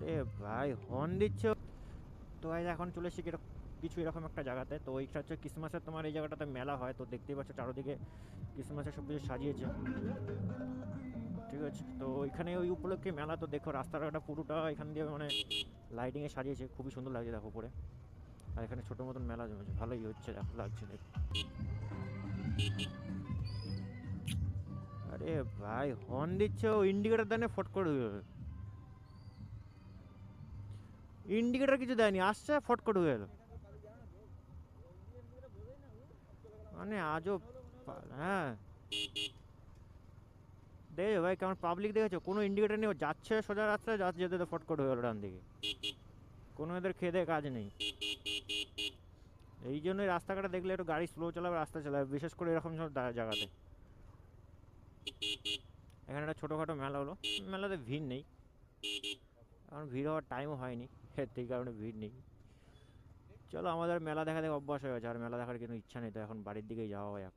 আরে ভাই হর্ন দিচ্ছ। তো ভাই এখন চলে এসেছি কিছু এরকম একটা জায়গাতে। তো এইটা হচ্ছে ক্রিসমাসের, তোমার এই জায়গাটাতে মেলা হয়। তো দেখতেই পাচ্ছ চারোদিকে ক্রিসমাসের সব কিছু সাজিয়েছে, ঠিক আছে। তো এখানে ওই উপলক্ষে মেলা। তো দেখো রাস্তাঘাটটা পুরোটা এখান দিয়ে মানে লাইটিংয়ে সাজিয়েছে, খুবই সুন্দর লাগছে দেখো উপরে। আর এখানে ছোটো মতন মেলা জমেছে, ভালোই হচ্ছে দেখো, লাগছে দেখো। আরে ভাই হর্ন দিচ্ছ, ইন্ডিকেটার দেয় না, ফট করে ঢুকে গেলো। ইন্ডিকেটার কিছু দেয়নি, আসছে ফট করে ঢুকে গেলো। মানে আজব। হ্যাঁ, দেখো ভাই কেমন পাবলিক দেখেছো, কোনো ইন্ডিকেটার নেই, ও যাচ্ছে সোজা রাস্তায়, যাচ্ছে যেতে যেতে ফট করে ঢুকে গেলো ডান দিকে। কোনো এদের খেয়ে দেয়ে কাজ নেই। এই জন্যই রাস্তাঘাটে দেখলে একটু গাড়ি স্লো চালাবে, রাস্তা চালাবে, বিশেষ করে এরকম সব জায়গাতে। এখানে একটা ছোটোখাটো মেলা হলো, মেলাতে ভিড় নেই, কারণ ভিড় হওয়ার টাইমও হয়নি, সেই কারণে ভিড় নেই। চলো, আমাদের মেলা দেখা দেখে অভ্যাস হয়ে গেছে, আর মেলা দেখার কোনো ইচ্ছা নেই, তো এখন বাড়ির দিকেই যাওয়া যাক।